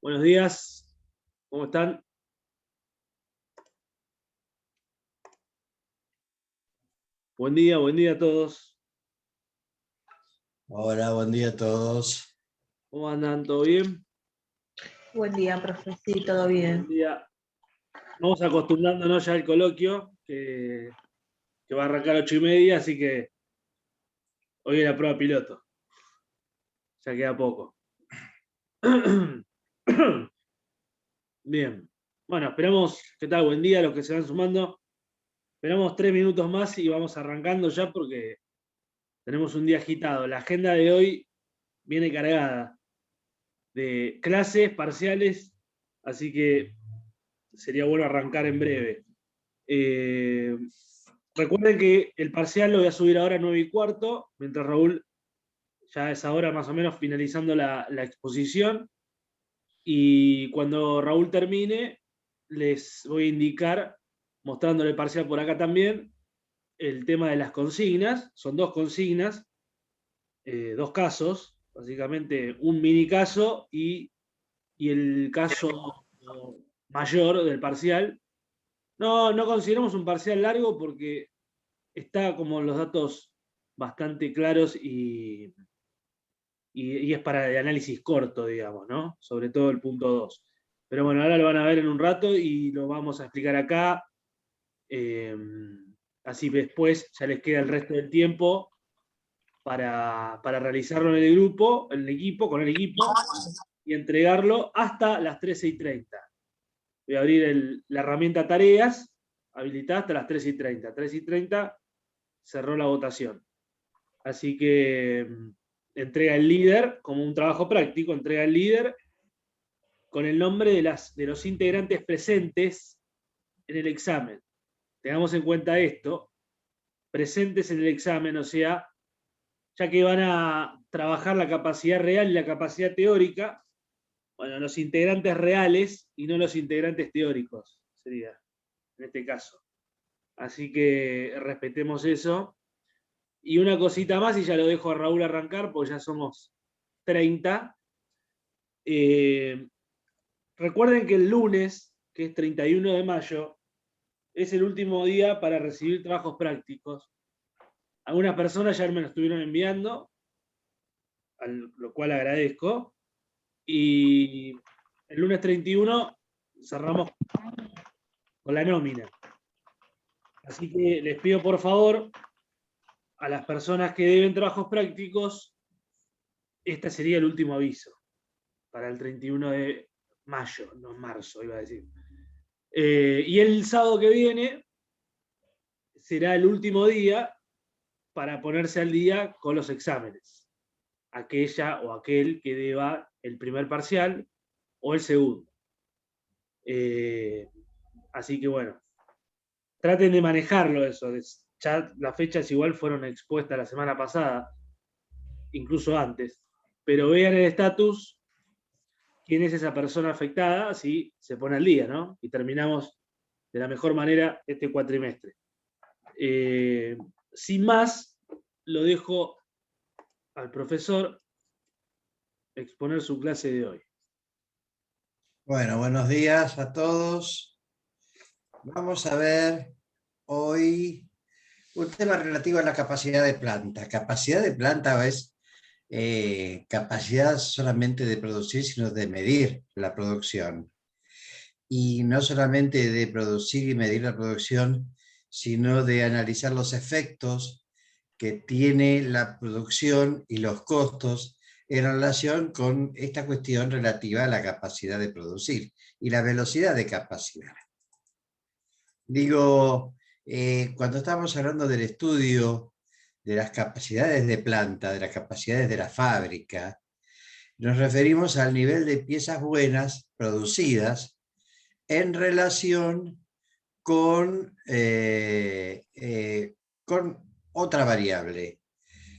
Buenos días, ¿cómo están? Buen día a todos. Hola, buen día a todos. ¿Cómo andan? ¿Todo bien? Buen día, profe. Sí, todo bien. Buen día. Vamos acostumbrándonos ya al coloquio, que va a arrancar a 8:30, así que hoy es la prueba piloto. Ya queda poco. Bien. Bueno, esperamos, ¿qué tal? Buen día a los que se van sumando. Esperamos 3 minutos más y vamos arrancando ya porque tenemos un día agitado. La agenda de hoy viene cargada de clases, parciales, así que sería bueno arrancar en breve. Recuerden que el parcial lo voy a subir ahora a 9:15, mientras Raúl ya es ahora más o menos finalizando la exposición. Y cuando Raúl termine, les voy a indicar, mostrándole el parcial por acá también, el tema de las consignas. Son dos consignas, dos casos, básicamente un mini caso y el caso mayor del parcial. No consideramos un parcial largo porque está como los datos bastante claros y es para el análisis corto, digamos, ¿no? Sobre todo el punto 2. Pero bueno, ahora lo van a ver en un rato y lo vamos a explicar acá. Así después ya les queda el resto del tiempo para realizarlo en el grupo, en el equipo, con el equipo, y entregarlo hasta las 13:30. Voy a abrir la herramienta tareas, habilitada hasta las 13:30. 13:30 cerró la votación. Así que entrega el líder, como un trabajo práctico, entrega el líder con el nombre de los integrantes presentes en el examen. Tengamos en cuenta esto, presentes en el examen, o sea, ya que van a trabajar la capacidad real y la capacidad teórica, bueno, los integrantes reales y no los integrantes teóricos, sería en este caso. Así que respetemos eso. Y una cosita más, y ya lo dejo a Raúl arrancar, porque ya somos 30. Recuerden que el lunes, que es 31 de mayo, es el último día para recibir trabajos prácticos. Algunas personas ya me lo estuvieron enviando, a lo cual agradezco. Y el lunes 31 cerramos con la nómina. Así que les pido por favor a las personas que deben trabajos prácticos, este sería el último aviso para el 31 de mayo, no marzo, iba a decir. Y el sábado que viene será el último día para ponerse al día con los exámenes. Aquella o aquel que deba el primer parcial o el segundo. Así que bueno, traten de manejarlo eso. Ya las fechas igual fueron expuestas la semana pasada, incluso antes. Pero vean el estatus, quién es esa persona afectada, así se pone al día, ¿no? Y terminamos de la mejor manera este cuatrimestre. Sin más, lo dejo al profesor exponer su clase de hoy. Bueno, buenos días a todos. Vamos a ver hoy un tema relativo a la capacidad de planta. Capacidad de planta es capacidad solamente de producir, sino de medir la producción. Y no solamente de producir y medir la producción, sino de analizar los efectos que tiene la producción y los costos en relación con esta cuestión relativa a la capacidad de producir y la velocidad de capacidad. Digo, cuando estamos hablando del estudio de las capacidades de planta, de las capacidades de la fábrica, nos referimos al nivel de piezas buenas producidas en relación con otra variable,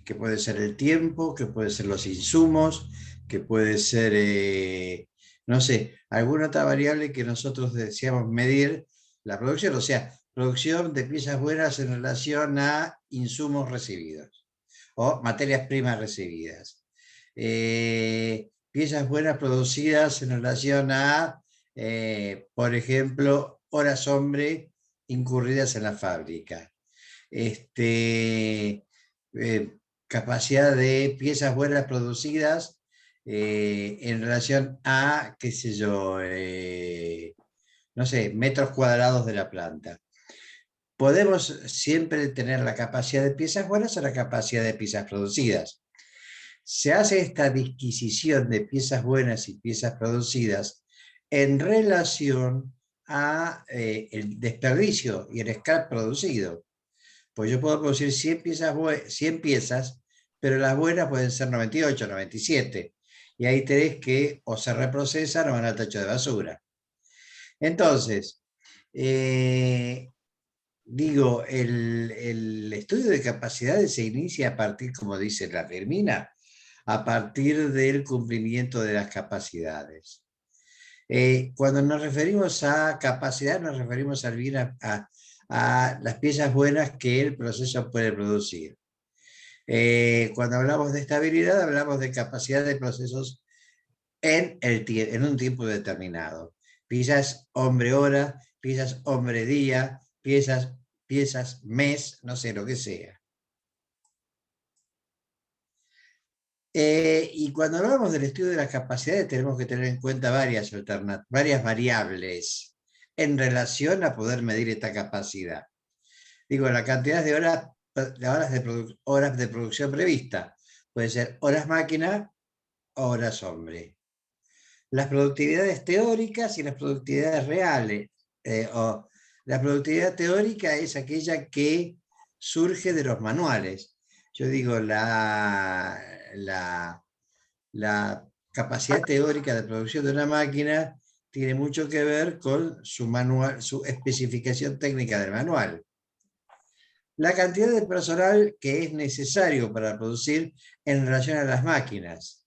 que puede ser el tiempo, que puede ser los insumos, que puede ser, no sé, alguna otra variable que nosotros deseamos medir la producción, o sea, producción de piezas buenas en relación a insumos recibidos o materias primas recibidas. piezas buenas producidas en relación a, por ejemplo, horas hombre incurridas en la fábrica. Capacidad de piezas buenas producidas en relación a, qué sé yo, no sé, metros cuadrados de la planta. Podemos siempre tener la capacidad de piezas buenas o la capacidad de piezas producidas. Se hace esta disquisición de piezas buenas y piezas producidas en relación a el desperdicio y el scrap producido. Pues yo puedo producir 100 piezas, pero las buenas pueden ser 98, 97. Y ahí tenés que o se reprocesan o van al tacho de basura. Entonces, digo, el estudio de capacidades se inicia a partir, como dice la Firmina, a partir del cumplimiento de las capacidades. Cuando nos referimos a capacidad, nos referimos al bien a las piezas buenas que el proceso puede producir. Cuando hablamos de estabilidad, hablamos de capacidad de procesos en un tiempo determinado. Piezas hombre-hora, piezas hombre-día, piezas mes, no sé, lo que sea. Y cuando hablamos del estudio de las capacidades, tenemos que tener en cuenta varias variables en relación a poder medir esta capacidad. Digo, la cantidad de horas de producción prevista. Puede ser horas máquina o horas hombre. Las productividades teóricas y las productividades reales. La productividad teórica es aquella que surge de los manuales. Yo digo, la capacidad teórica de producción de una máquina tiene mucho que ver con su especificación técnica del manual. La cantidad de personal que es necesario para producir en relación a las máquinas.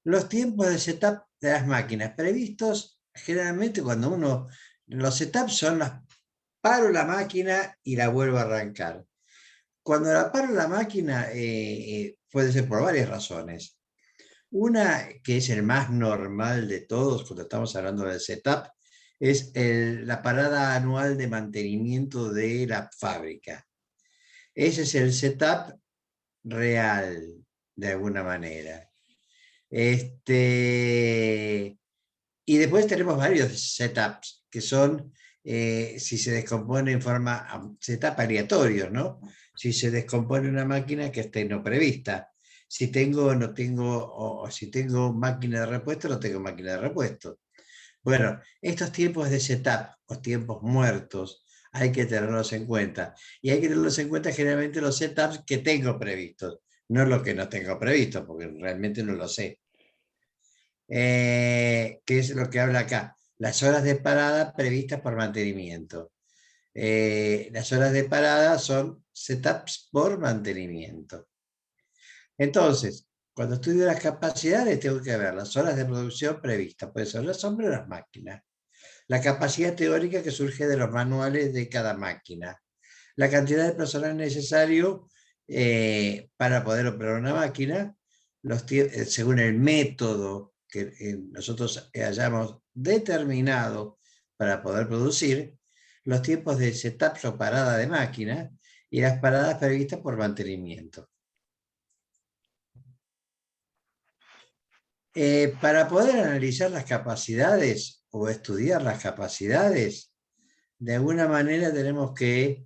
Los tiempos de setup de las máquinas previstos, generalmente los setups son paro la máquina y la vuelvo a arrancar. Cuando la paro la máquina puede ser por varias razones. Una, que es el más normal de todos cuando estamos hablando del setup, es la parada anual de mantenimiento de la fábrica. Ese es el setup real, de alguna manera. Y después tenemos varios setups, que son, si se descompone en forma, setup aleatorios, ¿no? Si se descompone una máquina que esté no prevista. Si tengo o no tengo, o si tengo máquina de repuesto, no tengo máquina de repuesto. Bueno, estos tiempos de setup o tiempos muertos hay que tenerlos en cuenta. Y hay que tenerlos en cuenta generalmente los setups que tengo previstos, no los que no tengo previstos, porque realmente no lo sé. ¿Qué es lo que habla acá? Las horas de parada previstas por mantenimiento. Las horas de parada son setups por mantenimiento. Entonces, cuando estudio las capacidades, tengo que ver las horas de producción previstas, puede ser las hombres o las máquinas. La capacidad teórica que surge de los manuales de cada máquina. La cantidad de personal necesario para poder operar una máquina, según el método que nosotros hayamos determinado para poder producir, los tiempos de setup o parada de máquina y las paradas previstas por mantenimiento. Para poder analizar las capacidades o estudiar las capacidades, de alguna manera tenemos que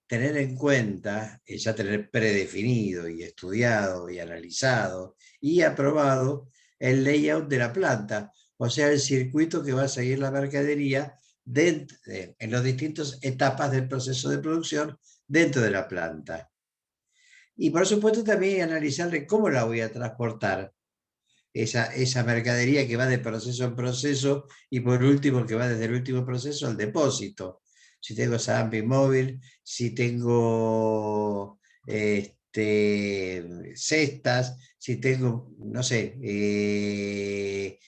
tener en cuenta, ya tener predefinido y estudiado y analizado y aprobado el layout de la planta, o sea, el circuito que va a seguir la mercadería en las distintas etapas del proceso de producción dentro de la planta. Y por supuesto también analizarle cómo la voy a transportar. Esa mercadería que va de proceso en proceso y por último que va desde el último proceso al depósito. Si tengo Zampi móvil, si tengo cestas, si tengo, no sé,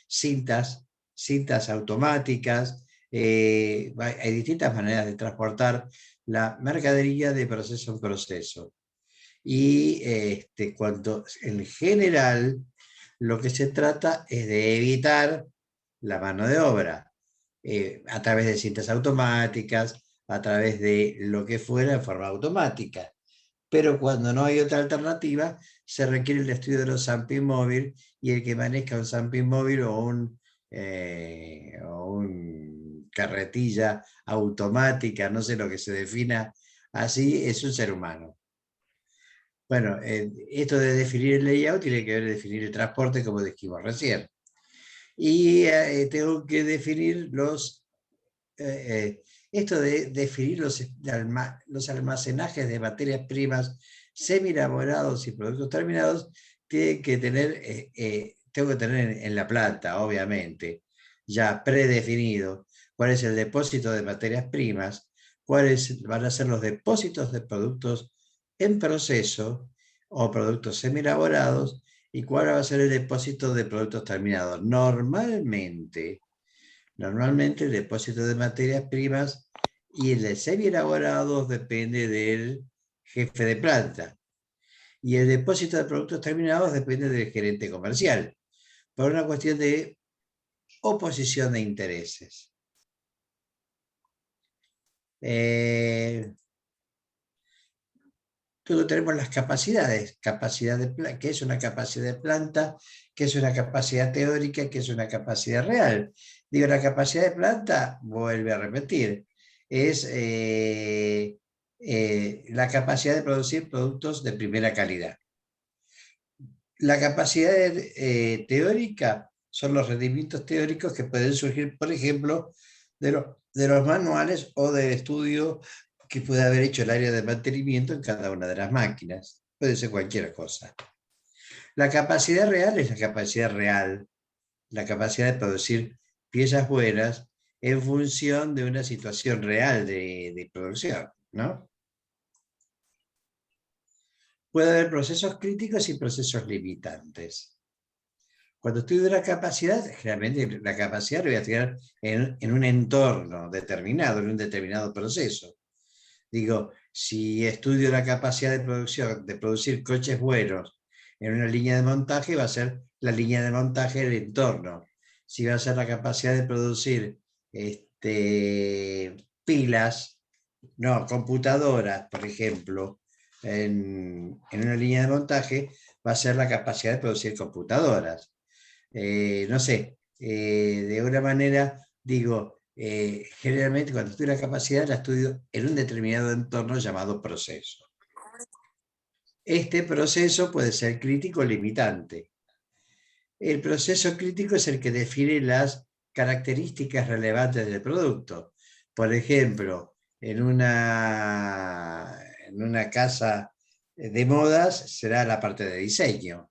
cintas automáticas, hay distintas maneras de transportar la mercadería de proceso en proceso. Y cuando en general lo que se trata es de evitar la mano de obra, a través de cintas automáticas, a través de lo que fuera en forma automática. Pero cuando no hay otra alternativa, se requiere el estudio de los zamping móvil, y el que maneja un zamping móvil o un carretilla automática, no sé lo que se defina así, es un ser humano. Bueno, esto de definir el layout tiene que ver con definir el transporte, como dijimos recién. Y tengo que definir esto de definir los almacenajes de materias primas semi-elaborados y productos terminados, tengo que tener en la planta, obviamente, ya predefinido cuál es el depósito de materias primas, cuáles van a ser los depósitos de productos en proceso o productos semi-elaborados, y cuál va a ser el depósito de productos terminados. Normalmente el depósito de materias primas y el de semi-elaborados depende del jefe de planta. Y el depósito de productos terminados depende del gerente comercial, por una cuestión de oposición de intereses. Luego tenemos las capacidades. ¿Qué es una capacidad de planta? ¿Qué es una capacidad teórica? ¿Qué es una capacidad real? Digo, la capacidad de planta, vuelve a repetir, es la capacidad de producir productos de primera calidad. La capacidad teórica son los rendimientos teóricos que pueden surgir, por ejemplo, de los manuales o del estudio que puede haber hecho el área de mantenimiento en cada una de las máquinas. Puede ser cualquier cosa. La capacidad real es la capacidad real, la capacidad de producir piezas buenas en función de una situación real de producción, ¿no? Puede haber procesos críticos y procesos limitantes. Cuando estudio la capacidad, generalmente la capacidad la voy a estudiar en un entorno determinado, en un determinado proceso. Digo, si estudio la capacidad de producción, de producir coches buenos en una línea de montaje, va a ser la línea de montaje del entorno. Si va a ser la capacidad de producir computadoras, por ejemplo, en una línea de montaje, va a ser la capacidad de producir computadoras. No sé, de alguna manera digo, generalmente cuando estudio la capacidad la estudio en un determinado entorno llamado proceso. Este proceso puede ser crítico o limitante. El proceso crítico es el que define las características relevantes del producto. Por ejemplo, en una casa de modas será la parte de diseño.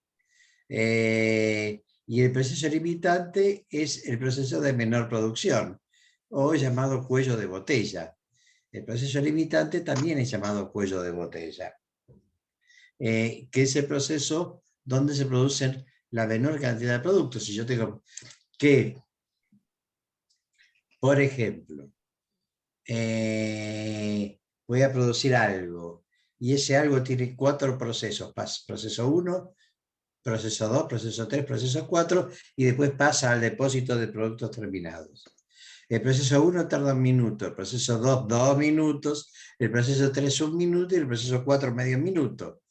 Y el proceso limitante es el proceso de menor producción, o llamado cuello de botella. El proceso limitante también es llamado cuello de botella, que es el proceso donde se producen la menor cantidad de productos. Si yo tengo que, por ejemplo, voy a producir algo, y ese algo tiene 4 procesos: proceso 1, proceso 2, proceso 3, proceso 4, y después pasa al depósito de productos terminados. El proceso 1 tarda 1 minuto, el proceso 2, 2 minutos, el proceso 3, 1 minuto, y el proceso 4, medio minuto.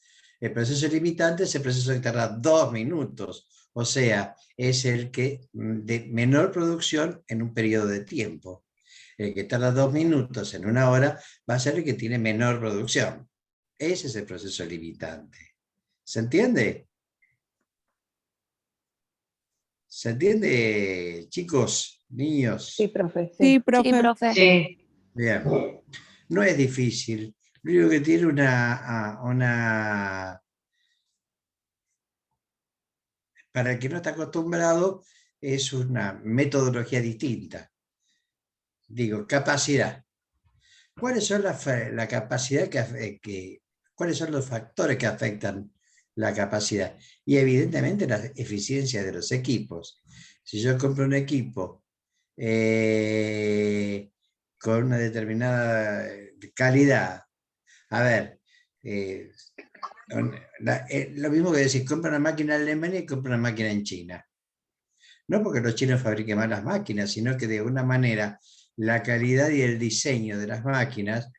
El proceso limitante es el proceso que tarda 2 minutos, o sea, es el que de menor producción en un periodo de tiempo. El que tarda 2 minutos en 1 hora va a ser el que tiene menor producción. Ese es el proceso limitante. ¿Se entiende? ¿Se entiende, chicos, niños? Sí, profe. Sí, profe. Sí, profe. Sí. Bien. No es difícil. Lo único que tiene para el que no está acostumbrado, es una metodología distinta. Digo, capacidad. ¿Cuáles son la capacidad cuáles son los factores que afectan la capacidad? Y evidentemente la eficiencia de los equipos. Si yo compro un equipo con una determinada calidad, a ver, Lo mismo que decir, compra una máquina en Alemania y compra una máquina en China. No porque los chinos fabriquen malas máquinas, sino que de alguna manera la calidad y el diseño de las máquinas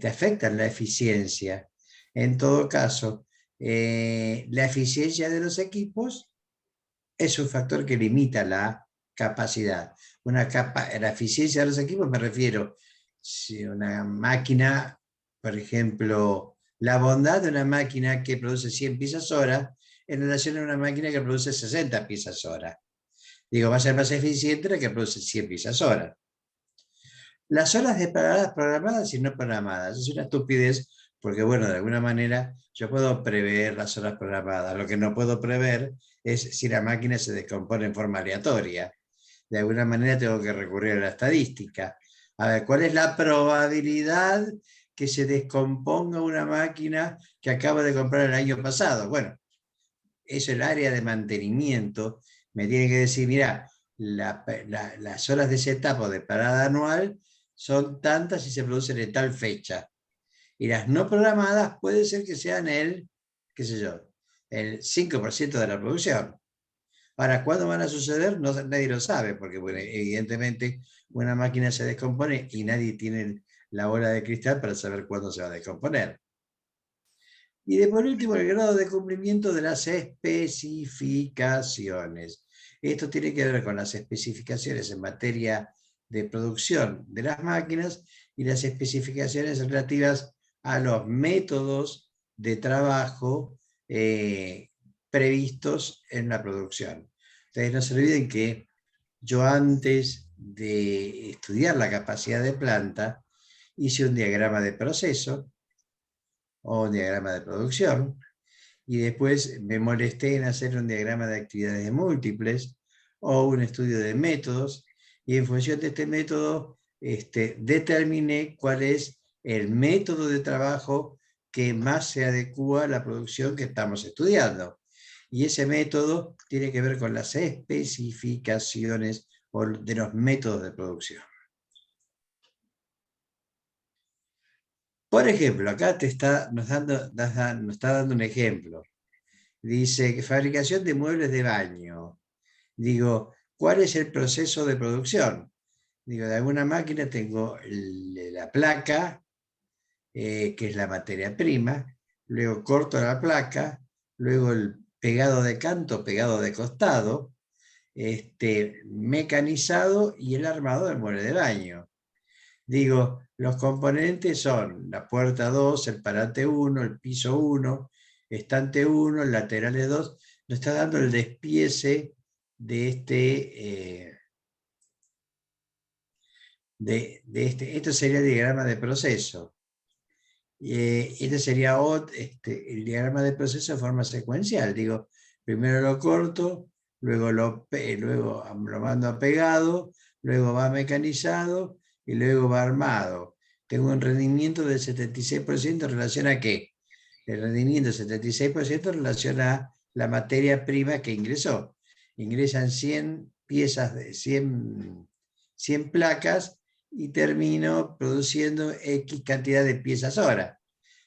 afectan la eficiencia. En todo caso, la eficiencia de los equipos es un factor que limita la capacidad. La eficiencia de los equipos me refiero, si una máquina, por ejemplo, la bondad de una máquina que produce 100 piezas hora en relación a una máquina que produce 60 piezas hora. Digo, va a ser más eficiente la que produce 100 piezas hora. Las horas de paradas programadas y no programadas es una estupidez porque, bueno, de alguna manera yo puedo prever las horas programadas. Lo que no puedo prever es si la máquina se descompone en forma aleatoria. De alguna manera tengo que recurrir a la estadística. A ver, ¿cuál es la probabilidad que se descomponga una máquina que acabo de comprar el año pasado? Bueno, eso el área de mantenimiento me tiene que decir, mira, las horas de setup o de parada anual son tantas y se producen en tal fecha. Y las no programadas puede ser que sean qué sé yo, el 5% de la producción. Ahora, ¿cuándo van a suceder? No, nadie lo sabe, porque bueno, evidentemente una máquina se descompone y nadie tiene la bola de cristal para saber cuándo se va a descomponer. Y de por último, el grado de cumplimiento de las especificaciones. Esto tiene que ver con las especificaciones en materia de producción de las máquinas y las especificaciones relativas a los métodos de trabajo previstos en la producción. Ustedes no se olviden que yo antes de estudiar la capacidad de planta hice un diagrama de proceso o un diagrama de producción, y después me molesté en hacer un diagrama de actividades múltiples o un estudio de métodos, y en función de este método determiné cuál es el método de trabajo que más se adecua a la producción que estamos estudiando. Y ese método tiene que ver con las especificaciones de los métodos de producción. Por ejemplo, acá nos está dando un ejemplo. Dice que fabricación de muebles de baño. Digo, ¿cuál es el proceso de producción? Digo, de alguna máquina tengo la placa, que es la materia prima, luego corto la placa, luego el pegado de canto, pegado de costado, mecanizado y el armado del mueble de baño. Digo, los componentes son la puerta 2, el parante 1, el piso 1, estante 1, el laterales 2. Nos está dando el despiece de esto sería el diagrama de proceso. Este sería el diagrama de proceso de forma secuencial. Digo, primero lo corto, luego lo mando a pegado, luego va mecanizado y luego va armado. Tengo un rendimiento del 76% en relación a ¿qué? El rendimiento del 76% en relación a la materia prima que ingresó. Ingresan 100 piezas de 100 placas y termino produciendo X cantidad de piezas hora.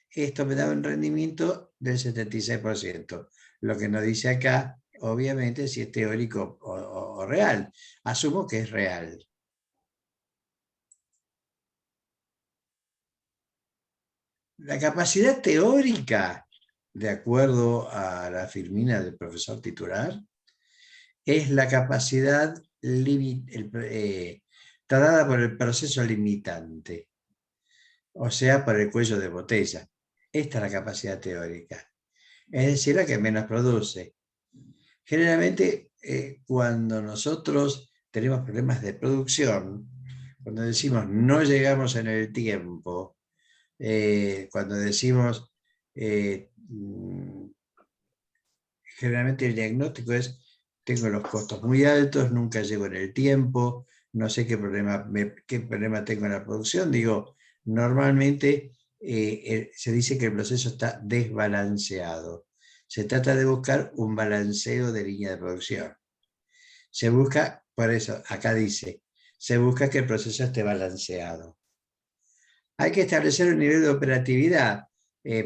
Esto me da un rendimiento del 76%. Lo que nos dice acá, obviamente, si es teórico o real. Asumo que es real. La capacidad teórica, de acuerdo a la firmina del profesor titular, es la capacidad dada por el proceso limitante, o sea, por el cuello de botella. Esta es la capacidad teórica, es decir, la que menos produce. Generalmente, cuando nosotros tenemos problemas de producción, cuando decimos no llegamos en el tiempo, cuando decimos, generalmente el diagnóstico es, tengo los costos muy altos, nunca llego en el tiempo, no sé qué problema tengo en la producción. Digo, normalmente se dice que el proceso está desbalanceado. Se trata de buscar un balanceo de línea de producción. Se busca, por eso, acá dice, se busca que el proceso esté balanceado. Hay que establecer un nivel de operatividad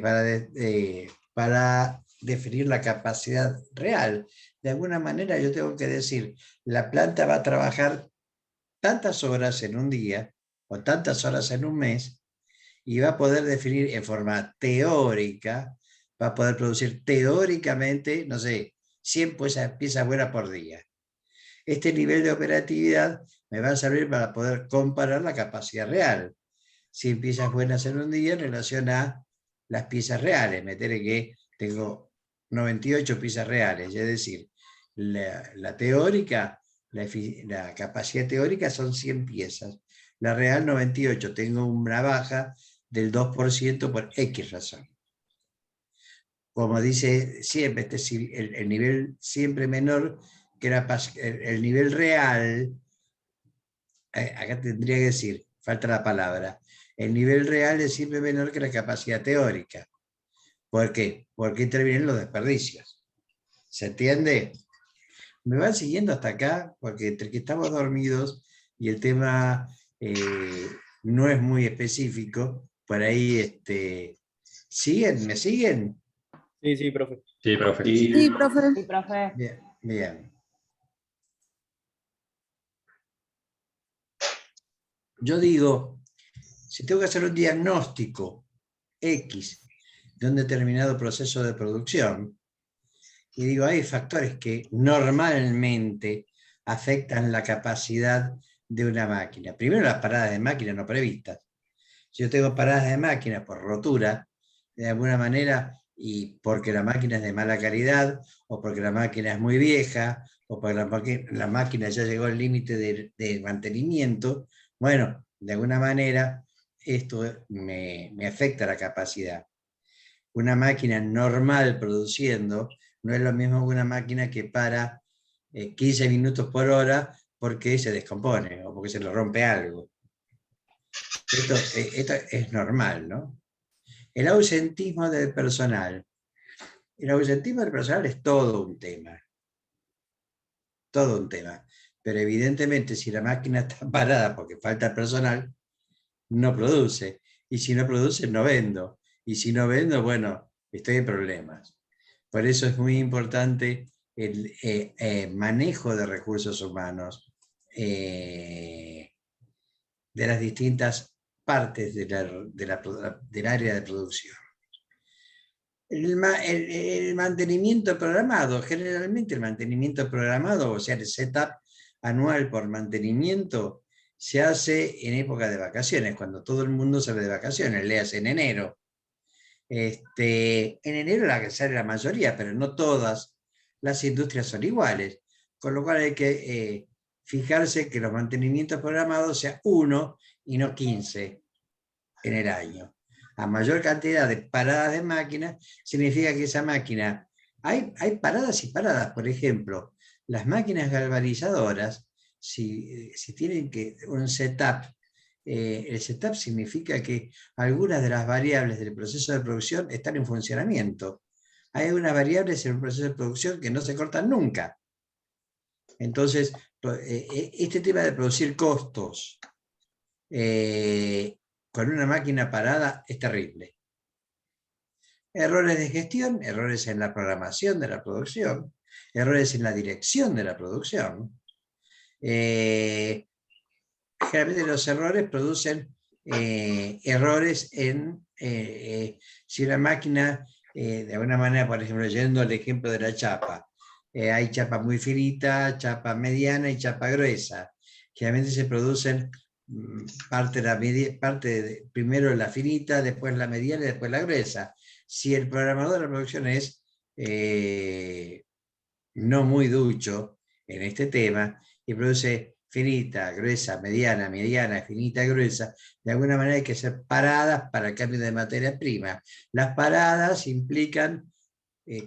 para para definir la capacidad real. De alguna manera yo tengo que decir, la planta va a trabajar tantas horas en un día o tantas horas en un mes y va a poder definir en forma teórica, va a poder producir teóricamente, no sé, 100 piezas buenas por día. Este nivel de operatividad me va a servir para poder comparar la capacidad real. 100 piezas buenas en un día en relación a las piezas reales. Meteré que tengo 98 piezas reales, es decir, la teórica, la capacidad teórica son 100 piezas. La real 98, tengo una baja del 2% por X razón. Como dice siempre, el nivel siempre menor que el nivel real, acá tendría que decir, falta la palabra, el nivel real es siempre menor que la capacidad teórica. ¿Por qué? Porque intervienen los desperdicios. ¿Se entiende? ¿Me van siguiendo hasta acá? Porque entre que estamos dormidos y el tema no es muy específico, por ahí, ¿siguen? ¿Me siguen? Sí, sí, profe. Sí, profe. Sí, profe. Sí, profe. Bien, bien. Yo digo, si tengo que hacer un diagnóstico X de un determinado proceso de producción, y digo, hay factores que normalmente afectan la capacidad de una máquina. Primero, las paradas de máquina no previstas. Si yo tengo paradas de máquina por rotura, de alguna manera, y porque la máquina es de mala calidad, o porque la máquina es muy vieja, o porque la máquina ya llegó al límite de mantenimiento, bueno, de alguna manera esto me afecta la capacidad. Una máquina normal produciendo no es lo mismo que una máquina que para 15 minutos por hora porque se descompone o porque se le rompe algo. Esto es normal, ¿no? El ausentismo del personal. El ausentismo del personal es todo un tema. Todo un tema. Pero evidentemente si la máquina está parada porque falta personal, no produce. Y si no produce, no vendo. Y si no vendo, bueno, estoy en problemas. Por eso es muy importante el manejo de recursos humanos de las distintas partes del área de producción. El mantenimiento programado, generalmente el mantenimiento programado, o sea, el setup anual por mantenimiento, se hace en época de vacaciones, cuando todo el mundo sale de vacaciones, le hace en enero. En enero sale la mayoría, pero no todas las industrias son iguales, con lo cual hay que fijarse que los mantenimientos programados sean 1 y no 15 en el año. A mayor cantidad de paradas de máquinas, significa que esa máquina, hay paradas y paradas. Por ejemplo, las máquinas galvanizadoras, si tienen un setup, el setup significa que algunas de las variables del proceso de producción están en funcionamiento. Hay unas variables en un proceso de producción que no se cortan nunca. Entonces, este tema de producir costos con una máquina parada es terrible. Errores de gestión, errores en la programación de la producción, errores en la dirección de la producción. Generalmente los errores producen errores en si una máquina, de alguna manera, por ejemplo, yendo al ejemplo de la chapa, hay chapa muy finita, chapa mediana y chapa gruesa. Generalmente se producen primero la finita, después la mediana y después la gruesa. Si el programador de la producción es no muy ducho en este tema y produce finita, gruesa, mediana, mediana, finita, gruesa, de alguna manera hay que hacer paradas para el cambio de materia prima. Las paradas implican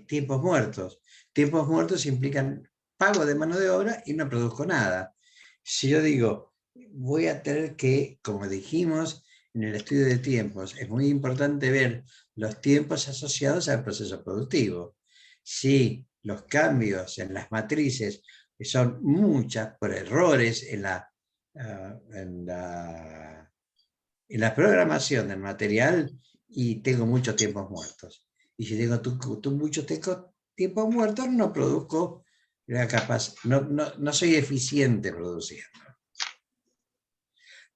tiempos muertos. Tiempos muertos implican pago de mano de obra y no produzco nada. Si yo digo, voy a tener que, como dijimos en el estudio de tiempos, es muy importante ver los tiempos asociados al proceso productivo. Si los cambios en las matrices son muchas por errores en la programación del material y tengo muchos tiempos muertos. Y si tengo mucho tiempo muerto, no produzco la capacidad, no soy eficiente produciendo.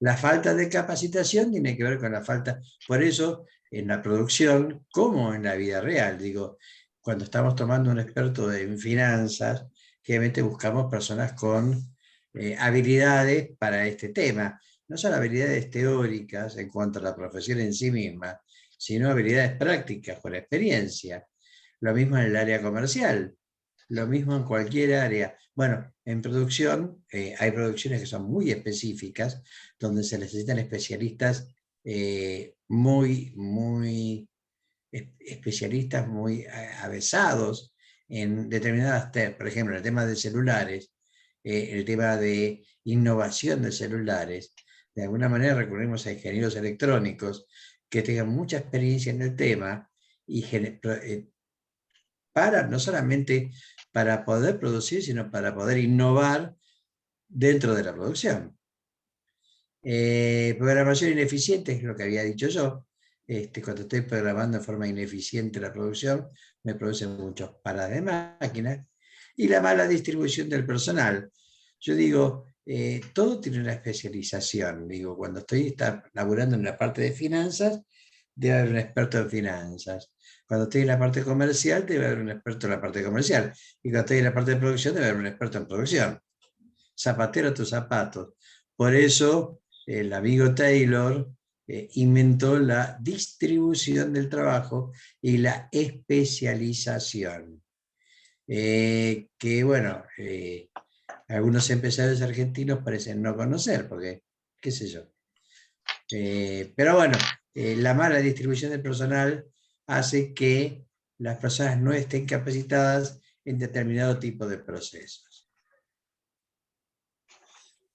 La falta de capacitación tiene que ver con la falta, por eso en la producción, como en la vida real, digo, cuando estamos tomando un experto en finanzas, generalmente buscamos personas con habilidades para este tema, no solo habilidades teóricas en cuanto a la profesión en sí misma, sino habilidades prácticas por experiencia. Lo mismo en el área comercial, lo mismo en cualquier área. Bueno, en producción hay producciones que son muy específicas, donde se necesitan especialistas muy especialistas, muy avesados en determinadas temas. Por ejemplo, el tema de celulares, el tema de innovación de celulares. De alguna manera recurrimos a ingenieros electrónicos que tengan mucha experiencia en el tema y no solamente para poder producir, sino para poder innovar dentro de la producción. Programación ineficiente es lo que había dicho yo. Cuando estoy programando en forma ineficiente la producción, me producen muchos paras de máquinas. Y la mala distribución del personal. Yo digo, todo tiene una especialización. Digo, cuando estoy laburando en la parte de finanzas, debe haber un experto en finanzas. Cuando estoy en la parte comercial, debe haber un experto en la parte comercial. Y cuando estoy en la parte de producción, debe haber un experto en producción. Zapatero a tus zapatos. Por eso, el amigo Taylor inventó la distribución del trabajo y la especialización. Que bueno, algunos empresarios argentinos parecen no conocer, porque, qué sé yo. Pero bueno, la mala distribución del personal hace que las personas no estén capacitadas en determinado tipo de procesos.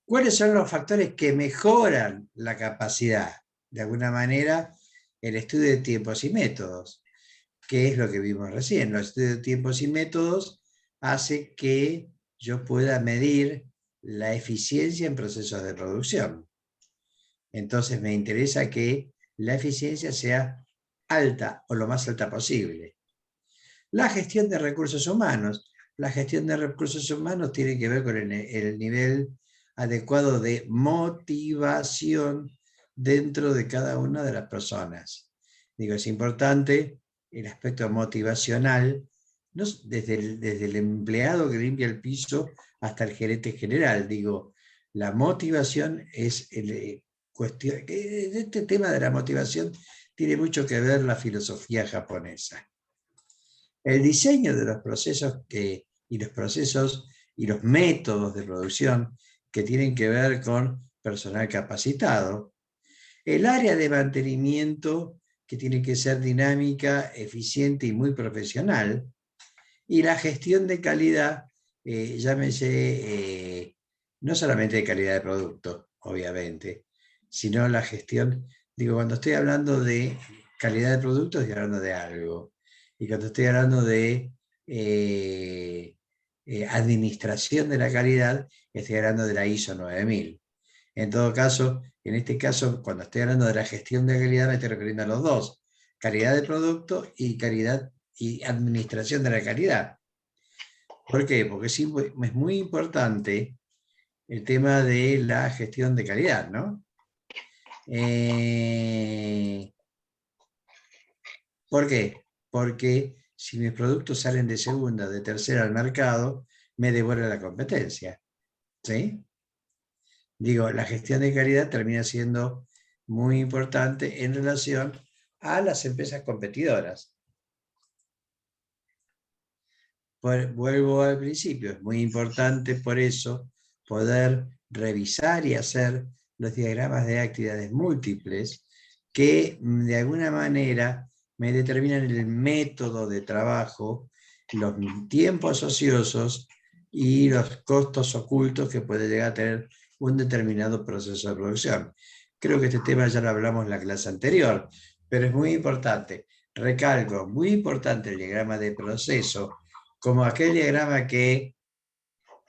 ¿Cuáles son los factores que mejoran la capacidad? De alguna manera, el estudio de tiempos y métodos, que es lo que vimos recién. Los estudios de tiempos y métodos hace que yo pueda medir la eficiencia en procesos de producción. Entonces me interesa que la eficiencia sea alta o lo más alta posible. La gestión de recursos humanos. La gestión de recursos humanos tiene que ver con el nivel adecuado de motivación dentro de cada una de las personas. Digo, es importante el aspecto motivacional, ¿no? desde el empleado que limpia el piso hasta el gerente general. Digo, la motivación es cuestión. Este tema de la motivación tiene mucho que ver la filosofía japonesa. El diseño de los procesos y los métodos de producción que tienen que ver con personal capacitado. El área de mantenimiento que tiene que ser dinámica, eficiente y muy profesional. Y la gestión de calidad, llámese no solamente de calidad de producto, obviamente, sino la gestión, digo, cuando estoy hablando de calidad de producto, estoy hablando de algo. Y cuando estoy hablando de administración de la calidad, estoy hablando de la ISO 9000. En todo caso, en este caso, cuando estoy hablando de la gestión de calidad, me estoy refiriendo a los dos: calidad de producto y calidad y administración de la calidad. ¿Por qué? Porque es muy importante el tema de la gestión de calidad, ¿no? ¿Por qué? Porque si mis productos salen de segunda, de tercera al mercado, me devora la competencia. ¿Sí? Digo, la gestión de calidad termina siendo muy importante en relación a las empresas competidoras. Vuelvo al principio, es muy importante por eso poder revisar y hacer los diagramas de actividades múltiples que de alguna manera me determinan el método de trabajo, los tiempos ociosos y los costos ocultos que puede llegar a tener un determinado proceso de producción. Creo que este tema ya lo hablamos en la clase anterior, pero es muy importante. Recalco, muy importante el diagrama de proceso, como aquel diagrama que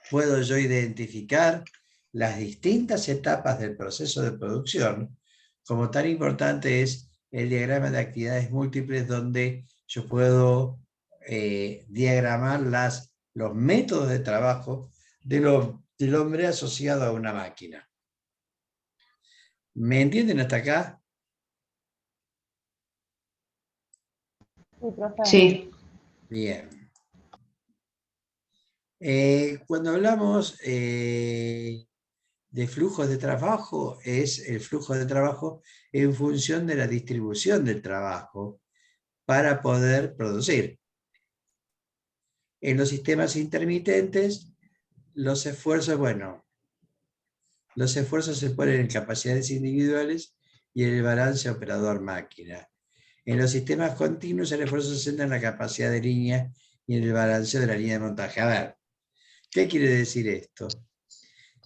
puedo yo identificar las distintas etapas del proceso de producción, como tan importante es el diagrama de actividades múltiples, donde yo puedo diagramar los métodos de trabajo del hombre asociado a una máquina. ¿Me entienden hasta acá? Sí. Bien. Cuando hablamos de flujos de trabajo, es el flujo de trabajo en función de la distribución del trabajo para poder producir. En los sistemas intermitentes, los esfuerzos se ponen en capacidades individuales y en el balance operador-máquina. En los sistemas continuos, el esfuerzo se centra en la capacidad de línea y en el balanceo de la línea de montaje. A ver, ¿qué quiere decir esto?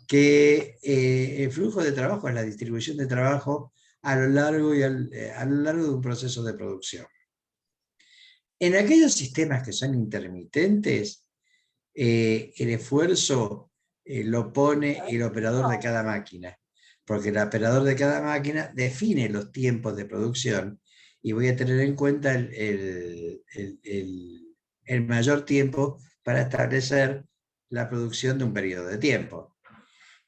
Que el flujo de trabajo es la distribución de trabajo a lo largo de un proceso de producción. En aquellos sistemas que son intermitentes, el esfuerzo lo pone el operador de cada máquina, porque el operador de cada máquina define los tiempos de producción y voy a tener en cuenta el mayor tiempo para establecer la producción de un periodo de tiempo.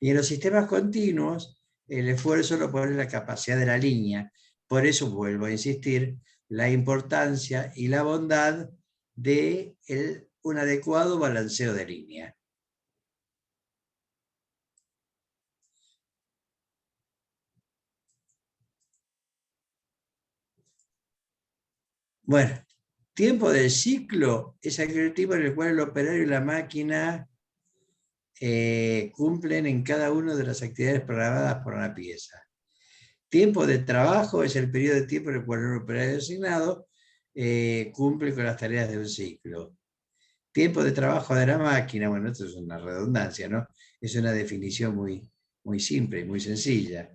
Y en los sistemas continuos, el esfuerzo lo pone la capacidad de la línea. Por eso vuelvo a insistir, la importancia y la bondad de un adecuado balanceo de línea. Bueno, tiempo del ciclo es aquel tiempo en el cual el operario y la máquina cumplen en cada una de las actividades programadas por una pieza. Tiempo de trabajo es el periodo de tiempo en el cual un operario asignado cumple con las tareas de un ciclo. Tiempo de trabajo de la máquina, bueno, esto es una redundancia, ¿no? Es una definición muy, muy simple y muy sencilla.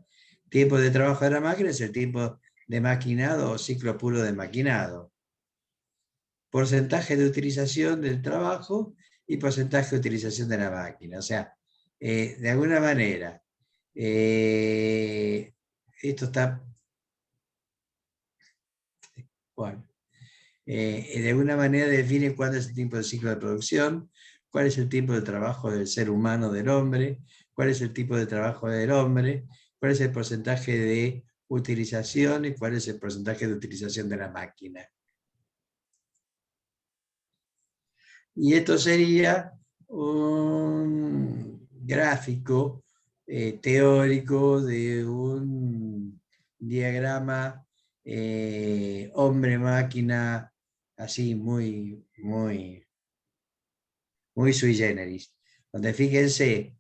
Tiempo de trabajo de la máquina es el tiempo de maquinado o ciclo puro de maquinado. Porcentaje de utilización del trabajo y porcentaje de utilización de la máquina. O sea, de alguna manera, esto está... Bueno, de alguna manera define cuál es el tiempo de ciclo de producción, cuál es el tiempo de trabajo del ser humano, del hombre, cuál es el tipo de trabajo del hombre, cuál es el porcentaje de utilización y cuál es el porcentaje de utilización de la máquina. Y esto sería un gráfico teórico de un diagrama hombre-máquina, así muy sui generis, donde fíjense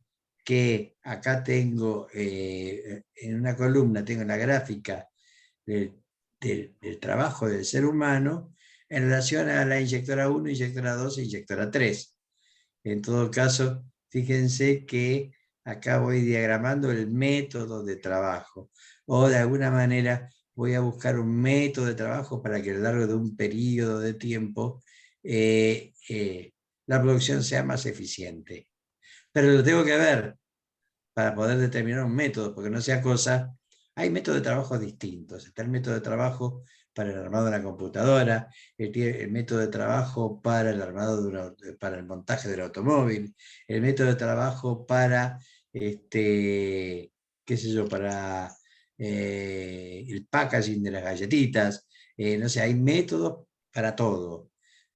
que acá tengo, en una columna tengo la gráfica del trabajo del ser humano en relación a la inyectora 1, inyectora 2 e inyectora 3. En todo caso, fíjense que acá voy diagramando el método de trabajo, o de alguna manera voy a buscar un método de trabajo para que a lo largo de un periodo de tiempo la producción sea más eficiente. Pero lo tengo que ver para poder determinar un método, porque no sea cosa... Hay métodos de trabajo distintos. Está el método de trabajo para el armado de una computadora, el método de trabajo para el armado para el montaje del automóvil, el método de trabajo para, qué sé yo, para el packaging de las galletitas. No sé, hay métodos para todo.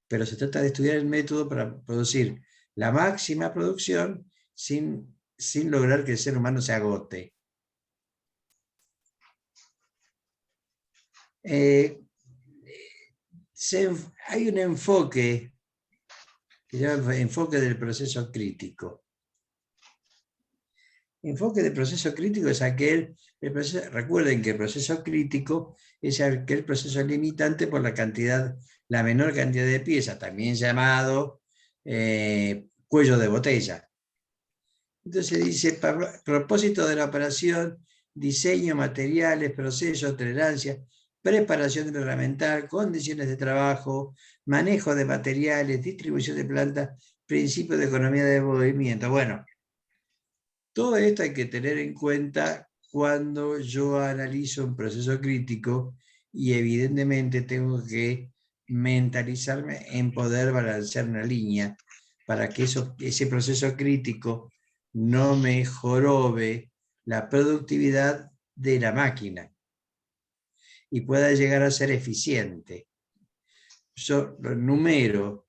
Pero se trata de estudiar el método para producir la máxima producción sin lograr que el ser humano se agote. Hay un enfoque que se llama enfoque del proceso crítico. Enfoque del proceso crítico es recuerden que el proceso crítico es aquel proceso limitante por la menor cantidad de piezas, también llamado cuello de botella. Entonces dice, propósito de la operación, diseño, materiales, procesos, tolerancia, preparación reglamentar, condiciones de trabajo, manejo de materiales, distribución de plantas, principios de economía de movimiento. Bueno, todo esto hay que tener en cuenta cuando yo analizo un proceso crítico y evidentemente tengo que mentalizarme en poder balancear una línea para que ese proceso crítico no me jorobe la productividad de la máquina y pueda llegar a ser eficiente. Yo lo numero,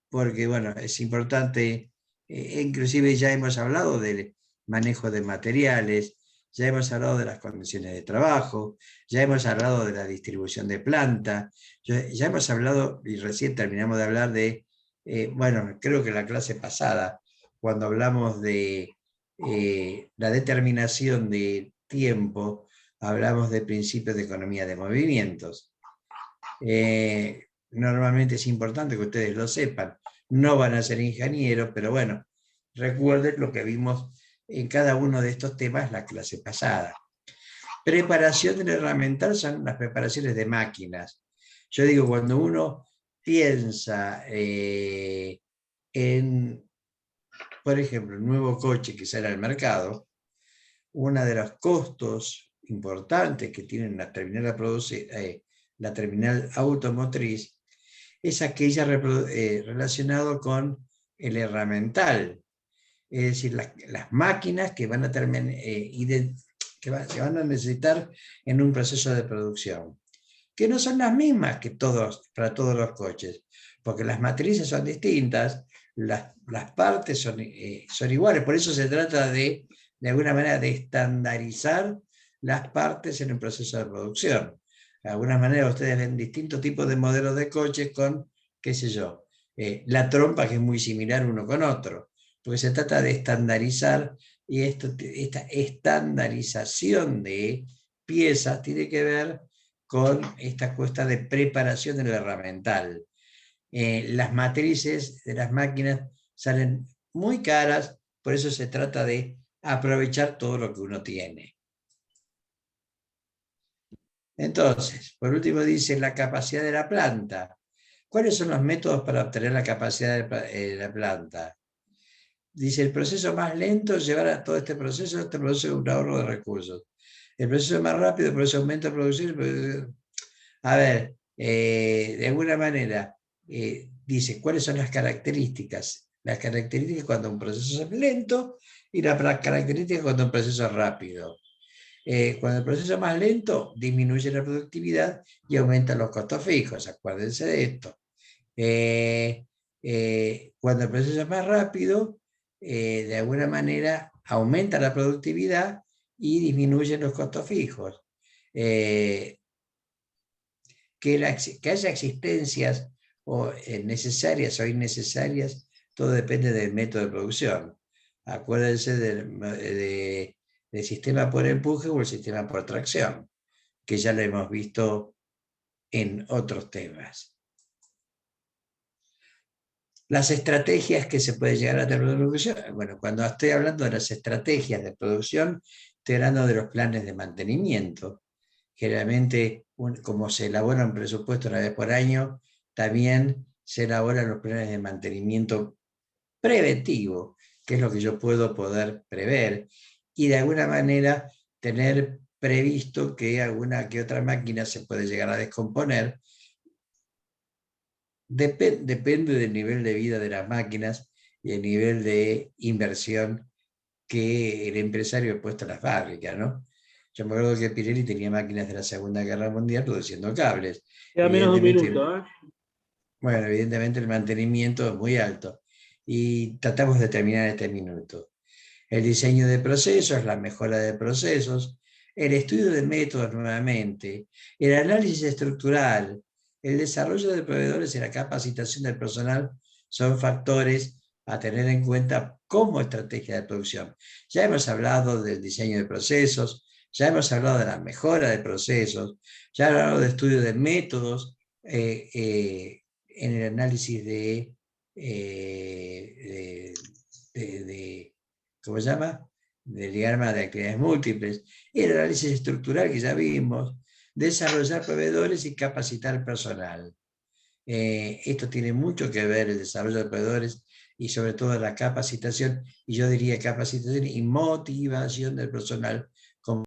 porque bueno, es importante, inclusive ya hemos hablado del manejo de materiales, ya hemos hablado de las condiciones de trabajo, ya hemos hablado de la distribución de planta, ya hemos hablado, y recién terminamos de hablar de, bueno, creo que la clase pasada, cuando hablamos de la determinación de tiempo, hablamos de principios de economía de movimientos. Normalmente es importante que ustedes lo sepan, no van a ser ingenieros, pero bueno, recuerden lo que vimos en cada uno de estos temas la clase pasada. Preparación del herramental son las preparaciones de máquinas. Yo digo, cuando uno piensa en, por ejemplo, un nuevo coche que sale al mercado, uno de los costos importantes que tiene la terminal automotriz es aquella relacionada con el herramental, es decir, las máquinas que van a que van a necesitar en un proceso de producción, que no son las mismas que para todos los coches, porque las matrices son distintas, las partes son iguales, por eso se trata de alguna manera de estandarizar las partes en el proceso de producción. De alguna manera ustedes ven distintos tipos de modelos de coches con, qué sé yo, la trompa que es muy similar uno con otro, porque se trata de estandarizar, y esta estandarización de piezas tiene que ver con esta cuestión de preparación del herramental. Las matrices de las máquinas salen muy caras, por eso se trata de aprovechar todo lo que uno tiene. Entonces, por último dice la capacidad de la planta. ¿Cuáles son los métodos para obtener la capacidad de la planta? Dice, el proceso más lento es llevar a todo este proceso un ahorro de recursos. El proceso más rápido, el proceso aumenta la producción. A ver, de alguna manera, dice, ¿cuáles son las características? Las características cuando un proceso es lento y las características cuando un proceso es rápido. Cuando el proceso es más lento, disminuye la productividad y aumentan los costos fijos. Acuérdense de esto. Cuando el proceso es más rápido, de alguna manera aumenta la productividad y disminuyen los costos fijos. Que haya existencias necesarias o innecesarias, todo depende del método de producción. Acuérdense del sistema por empuje o el sistema por tracción, que ya lo hemos visto en otros temas. Las estrategias que se puede llegar a tener de producción. Bueno, cuando estoy hablando de las estrategias de producción, estoy hablando de los planes de mantenimiento. Generalmente, como se elabora un presupuesto una vez por año, también se elaboran los planes de mantenimiento preventivo, que es lo que yo puedo poder prever, y de alguna manera tener previsto que alguna que otra máquina se puede llegar a descomponer. Depende del nivel de vida de las máquinas y el nivel de inversión que el empresario ha puesto a la fábrica, ¿no? Yo me acuerdo que Pirelli tenía máquinas de la Segunda Guerra Mundial produciendo cables. Queda menos de un minuto, ¿eh? Bueno, evidentemente el mantenimiento es muy alto y tratamos de terminar este minuto. El diseño de procesos, la mejora de procesos, el estudio de métodos nuevamente, el análisis estructural, el desarrollo de proveedores y la capacitación del personal son factores a tener en cuenta como estrategia de producción. Ya hemos hablado del diseño de procesos, ya hemos hablado de la mejora de procesos, ya hemos hablado de estudio de métodos en el análisis ¿cómo se llama? Del diagrama de actividades múltiples, y el análisis estructural que ya vimos, desarrollar proveedores y capacitar personal. Esto tiene mucho que ver, el desarrollo de proveedores y sobre todo la capacitación, y yo diría capacitación y motivación del personal